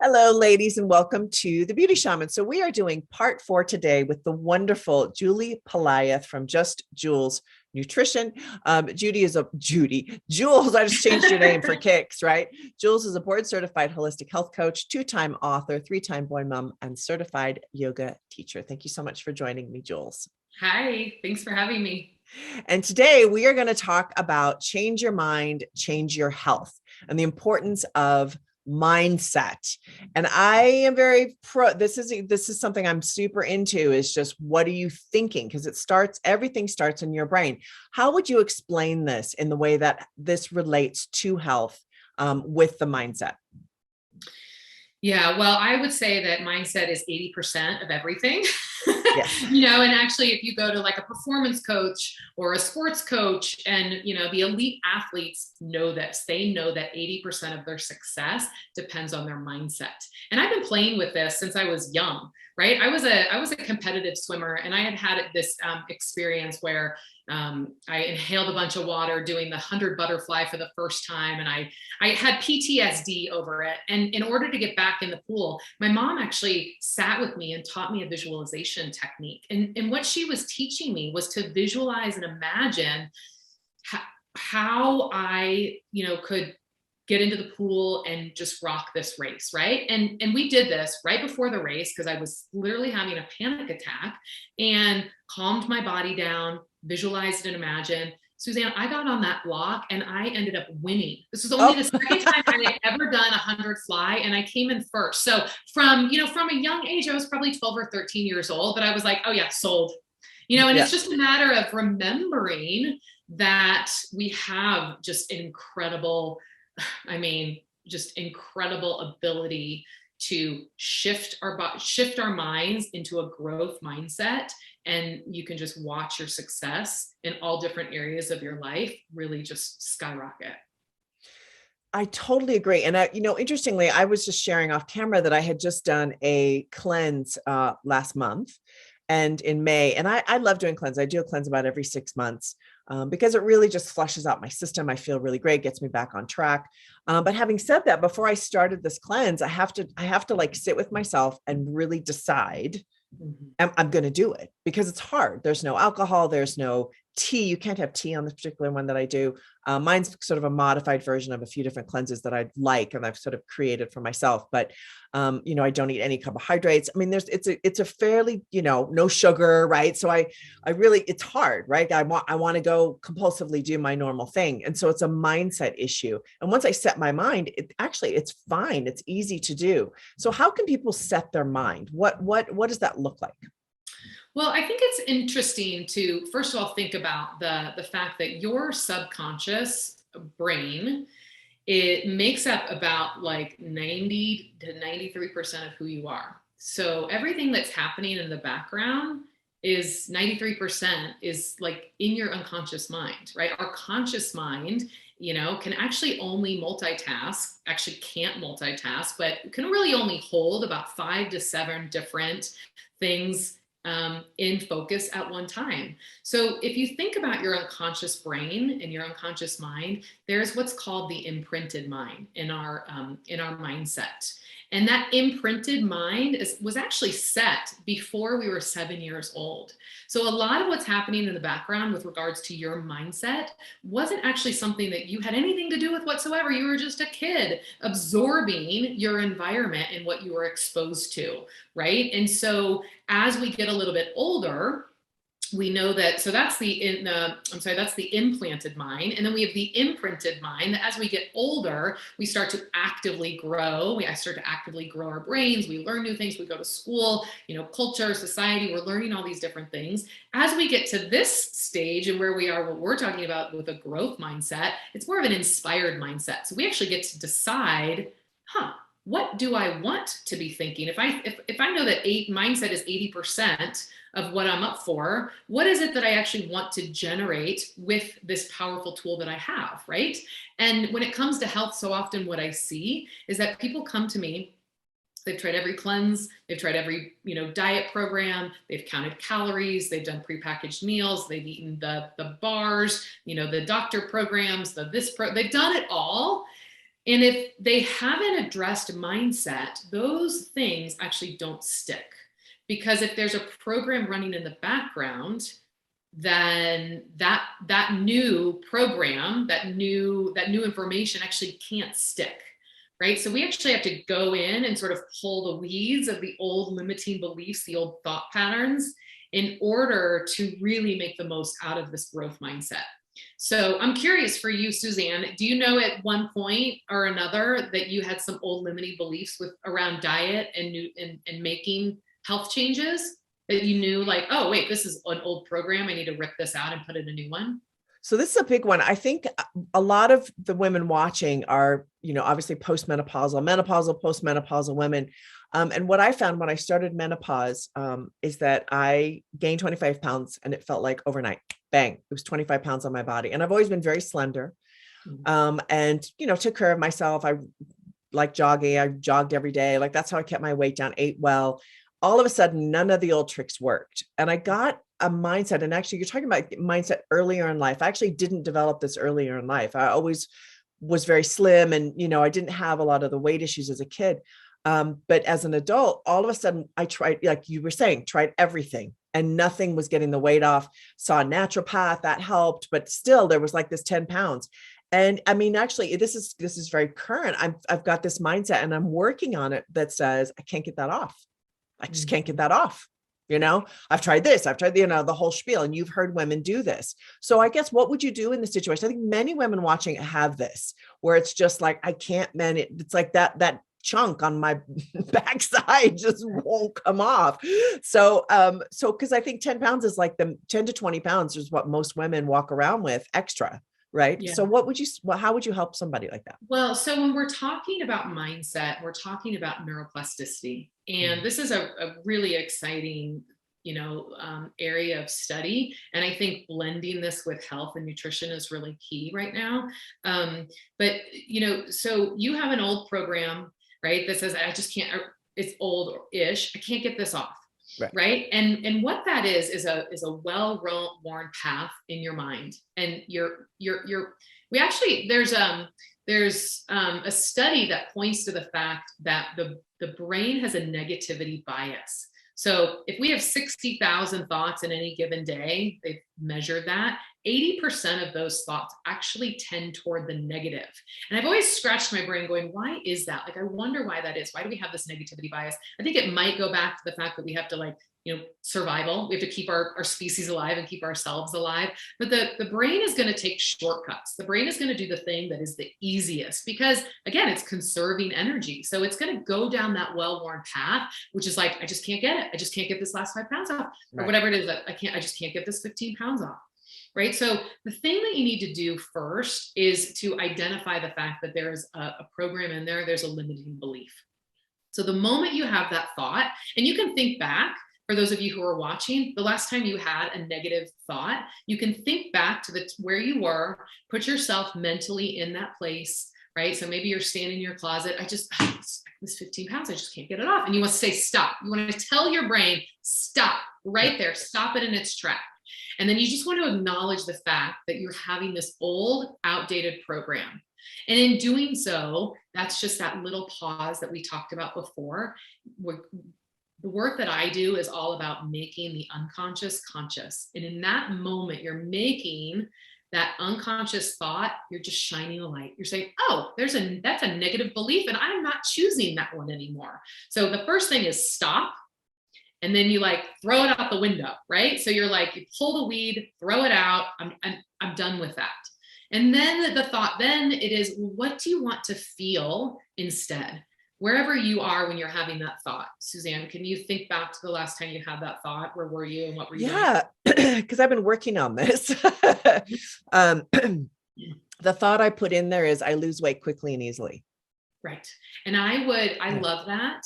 Hello, ladies, and welcome to the Beauty Shaman. So we are doing part 4 today with the wonderful Julie Palayath from Just Jules Nutrition. Jules, I just changed your name for kicks, right? Jules is a board certified holistic health coach, 2-time author, 3-time boy mom, and certified yoga teacher. Thank you so much for joining me, Jules. Hi, thanks for having me. And today we are going to talk about change your mind, change your health, and the importance of mindset. And I am very pro. This is something I'm super into, is just, what are you thinking? Because everything starts in your brain. How would you explain this in the way that this relates to health with the mindset? Yeah, well, I would say that mindset is 80% of everything. Yes. And actually, if you go to like a performance coach or a sports coach, and, the elite athletes know this, they know that 80% of their success depends on their mindset. And I've been playing with this since I was young, right? I was a competitive swimmer, and I had this experience where I inhaled a bunch of water doing the 100 butterfly for the first time. And I had PTSD over it. And in order to get back in the pool, my mom actually sat with me and taught me a visualization technique. And what she was teaching me was to visualize and imagine how I, could get into the pool and just rock this race, right? And we did this right before the race because I was literally having a panic attack, and calmed my body down, visualized and imagined. Suzanne, I got on that block and I ended up winning. This was only the second time I had ever done a 100 fly, and I came in first. So from a young age, I was probably 12 or 13 years old, but I was like, oh yeah, sold. And Yeah. it's just a matter of remembering that we have just incredible, just incredible ability to shift our minds into a growth mindset. And you can just watch your success in all different areas of your life really just skyrocket. I totally agree. And interestingly, I was just sharing off camera that I had just done a cleanse last month and in May. And I love doing cleanse. I do a cleanse about every 6 months because it really just flushes out my system. I feel really great, gets me back on track. But having said that, before I started this cleanse, I have to like sit with myself and really decide I'm going to do it, because it's hard. There's no alcohol. There's no tea. You can't have tea on this particular one that I do. Mine's sort of a modified version of a few different cleanses that I like and I've sort of created for myself. But, I don't eat any carbohydrates. I mean, it's a fairly, no sugar, right? So I really, it's hard, right? I want to go compulsively do my normal thing. And so it's a mindset issue. And once I set my mind, it's fine. It's easy to do. So how can people set their mind? What does that look like? Well, I think it's interesting to, first of all, think about the fact that your subconscious brain, it makes up about like 90 to 93% of who you are. So everything that's happening in the background is 93% is like in your unconscious mind, right? Our conscious mind, can actually only multitask, actually can't multitask, but can really only hold about 5 to 7 different things in focus at one time. So if you think about your unconscious brain and your unconscious mind, there's what's called the imprinted mind in our mindset. And that imprinted mind was actually set before we were 7 years old. So a lot of what's happening in the background with regards to your mindset wasn't actually something that you had anything to do with whatsoever. You were just a kid absorbing your environment and what you were exposed to, right? And so as we get a little bit older, we know that, so that's that's the implanted mind. And then we have the imprinted mind, that as we get older, we start to actively grow. I start to actively grow our brains. We learn new things. We go to school, culture, society, we're learning all these different things. As we get to this stage and where we are, what we're talking about with a growth mindset, it's more of an inspired mindset. So we actually get to decide, what do I want to be thinking? If I know that mindset is 80% of what I'm up for, what is it that I actually want to generate with this powerful tool that I have, right? And when it comes to health, so often what I see is that people come to me, they've tried every cleanse, they've tried every, diet program, they've counted calories, they've done prepackaged meals, they've eaten the bars, the doctor programs, they've done it all. And if they haven't addressed mindset, those things actually don't stick. Because if there's a program running in the background, then that new program, that new information actually can't stick. Right. So we actually have to go in and sort of pull the weeds of the old limiting beliefs, the old thought patterns, in order to really make the most out of this growth mindset. So I'm curious for you, Suzanne, do you know at one point or another that you had some old limiting beliefs with around diet and and making health changes that you knew like, oh, wait, this is an old program. I need to rip this out and put in a new one? So this is a big one. I think a lot of the women watching are, obviously postmenopausal, menopausal, postmenopausal women. And what I found when I started menopause is that I gained 25 pounds and it felt like overnight, bang, it was 25 pounds on my body. And I've always been very slender, and, took care of myself. I like jogging. I jogged every day. Like that's how I kept my weight down, ate well. All of a sudden, none of the old tricks worked. And I got a mindset. And actually, you're talking about mindset earlier in life. I actually didn't develop this earlier in life. I always was very slim and, I didn't have a lot of the weight issues as a kid. But as an adult, all of a sudden I tried, like you were saying, tried everything and nothing was getting the weight off. Saw a naturopath that helped, but still there was like this 10 pounds. And I mean, actually, this is very current. I've got this mindset and I'm working on it that says I can't get that off. I just can't get that off. I've tried this, I've tried the whole spiel, and you've heard women do this. So I guess what would you do in this situation? I think many women watching have this, where it's just like, I can't manage. It's like that chunk on my backside just won't come off. So, cause I think 10 pounds is like the 10 to 20 pounds is what most women walk around with extra. Right. Yeah. So how would you help somebody like that? Well, so when we're talking about mindset, we're talking about neuroplasticity. And this is a really exciting, area of study. And I think blending this with health and nutrition is really key right now. But, so you have an old program, right, that says, I just can't, it's old-ish, I can't get this off. Right. And what that is a well-worn path in your mind. And we actually, there's a study that points to the fact that the brain has a negativity bias. So if we have 60,000 thoughts in any given day, they've measured that 80% of those thoughts actually tend toward the negative. And I've always scratched my brain going, why is that? Like, I wonder why that is. Why do we have this negativity bias? I think it might go back to the fact that we have to survival. We have to keep our species alive and keep ourselves alive. But the brain is going to take shortcuts. The brain is going to do the thing that is the easiest because, again, it's conserving energy. So it's going to go down that well-worn path, which is like, I just can't get it. I just can't get this last 5 pounds off, or whatever it is that I just can't get this 15 pounds off. Right. So the thing that you need to do first is to identify the fact that there is a program in there, there's a limiting belief. So the moment you have that thought, and you can think back, for those of you who are watching, the last time you had a negative thought, you can think back to where you were, put yourself mentally in that place, right? So maybe you're standing in your closet. This 15 pounds, I just can't get it off. And you want to say, stop. You want to tell your brain, stop right there, stop it in its track. And then you just want to acknowledge the fact that you're having this old, outdated program. And in doing so, that's just that little pause that we talked about before. The work that I do is all about making the unconscious conscious. And in that moment, you're making that unconscious thought, you're just shining a light. You're saying, oh, that's a negative belief, and I'm not choosing that one anymore. So the first thing is stop. And then you throw it out the window, right? So you're you pull the weed, throw it out. I'm done with that. And then the thought, then it is, what do you want to feel instead? Wherever you are when you're having that thought. Suzanne, can you think back to the last time you had that thought? Where were you and what were you doing? Because I've been working on this. The thought I put in there is I lose weight quickly and easily. Right. And I love that.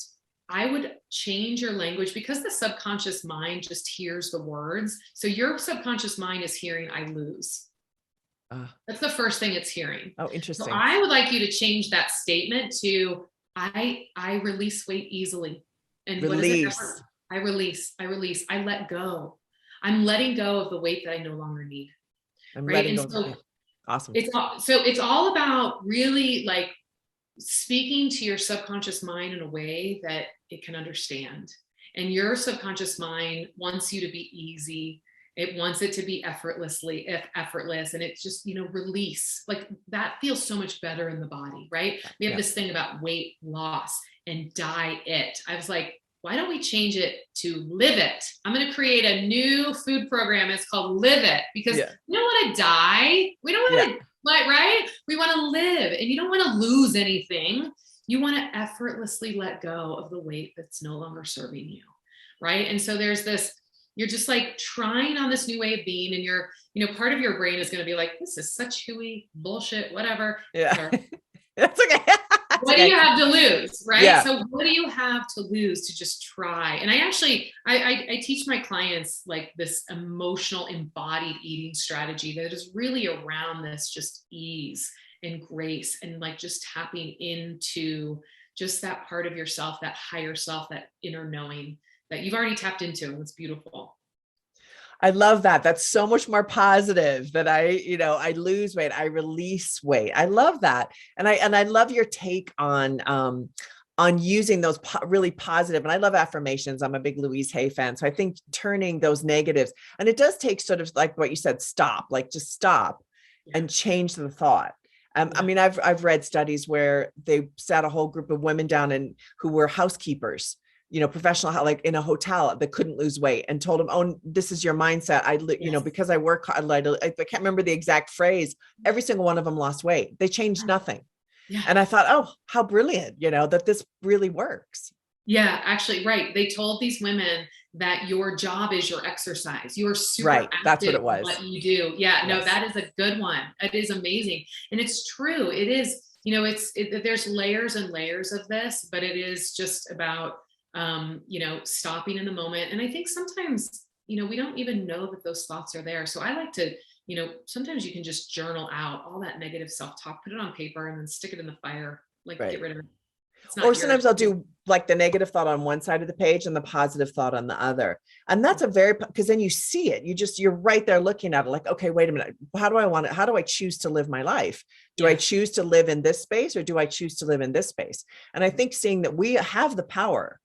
I would change your language because the subconscious mind just hears the words. So your subconscious mind is hearing, I lose. That's the first thing it's hearing. Oh, interesting. So I would like you to change that statement to, I release weight easily. And release. What is it? I release. I let go. I'm letting go of the weight that I no longer need. I'm letting go. Awesome. It's all about really speaking to your subconscious mind in a way that it can understand. And your subconscious mind wants you to be easy. It wants it to be effortless. And it's just, release. Like that feels so much better in the body, right? We have Yeah. this thing about weight loss and diet. I was like, why don't we change it to live it? I'm going to create a new food program. It's called Live It, because Yeah. we don't want to die. We don't Yeah. want to, like, right? We want to live, and you don't want to lose anything. You want to effortlessly let go of the weight that's no longer serving you, right? And so there's this, you're just like trying on this new way of being, and part of your brain is going to be like, this is such hooey bullshit, whatever. Yeah. That's okay. That's What do okay. you have to lose, right? Yeah. So what do you have to lose to just try? And I actually, I teach my clients like this emotional embodied eating strategy that is really around this just ease and grace, and like just tapping into just that part of yourself, that higher self, that inner knowing that you've already tapped into. And it's beautiful. I love that. That's so much more positive that I lose weight, I release weight. I love that. And I love your take on using those really positive, and I love affirmations. I'm a big Louise Hay fan. So I think turning those negatives, and it does take sort of like what you said, stop, like just stop Yeah. and change the thought. I Yeah. mean, I've read studies where they sat a whole group of women down and who were housekeepers, professional, like in a hotel, that couldn't lose weight, and told them, "Oh, this is your mindset. Yes. Because I work hard, I can't remember the exact phrase. Every single one of them lost weight. They changed nothing." Yeah. And I thought, oh, how brilliant, that this really works. Yeah, actually, right. They told these women that your job is your exercise. You are super Right. That's what active it in was. what you do. Yeah, no, Yes. that is a good one. It is amazing. And it's true. It is, there's layers and layers of this, but it is just about, stopping in the moment. And I think sometimes, we don't even know that those thoughts are there. So I like to, sometimes you can just journal out all that negative self-talk, put it on paper, and then stick it in the fire, like get Right. rid of it. It's Or not yours. sometimes I'll do like the negative thought on one side of the page and the positive thought on the other. And that's because then you see it. You're right there looking at it like, okay, wait a minute. How do I want it? How do I choose to live my life? Do I Yeah. choose to live in this space, or do I choose to live in this space? And I think seeing that we have the power,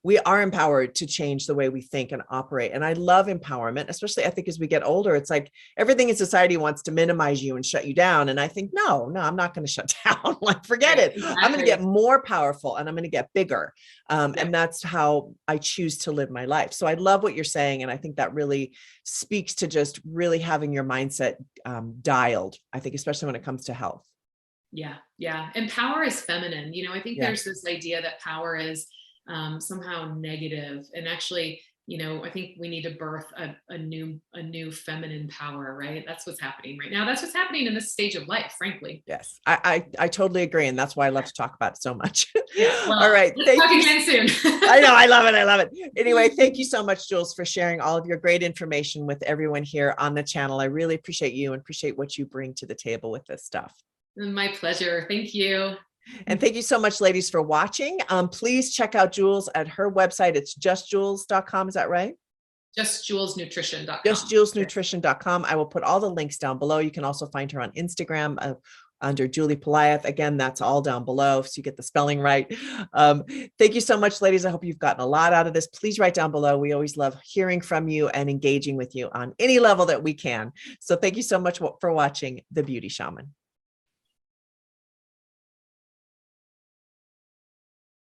we are empowered to change the way we think and operate. And I love empowerment, especially I think as we get older, it's like everything in society wants to minimize you and shut you down. And I think, no, I'm not going to shut down. Like, forget Right. it. I'm going to get Exactly. more powerful, and I'm going to get bigger. Yeah. And that's how I choose to live my life. So I love what you're saying. And I think that really speaks to just really having your mindset dialed, I think, especially when it comes to health. Yeah, yeah. And power is feminine. I think Yeah. there's this idea that power is somehow negative. And actually, I think we need to birth a new feminine power, right? That's what's happening right now. That's what's happening in this stage of life, frankly. Yes, I totally agree. And that's why I love to talk about it so much. Yeah. All Well, right. let's Thank talk you. again soon. I know. I love it. I love it. Anyway, thank you so much, Jules, for sharing all of your great information with everyone here on the channel. I really appreciate you and appreciate what you bring to the table with this stuff. My pleasure. Thank you. And thank you so much, ladies, for watching. Please check out Jules at her website. It's justjules.com. Is that right? JustJulesNutrition.com. JustJulesNutrition.com. I will put all the links down below. You can also find her on Instagram under Julie Poliath. Again, that's all down below, so you get the spelling right. Thank you so much, ladies. I hope you've gotten a lot out of this. Please write down below. We always love hearing from you and engaging with you on any level that we can. So thank you so much for watching The Beauty Shaman.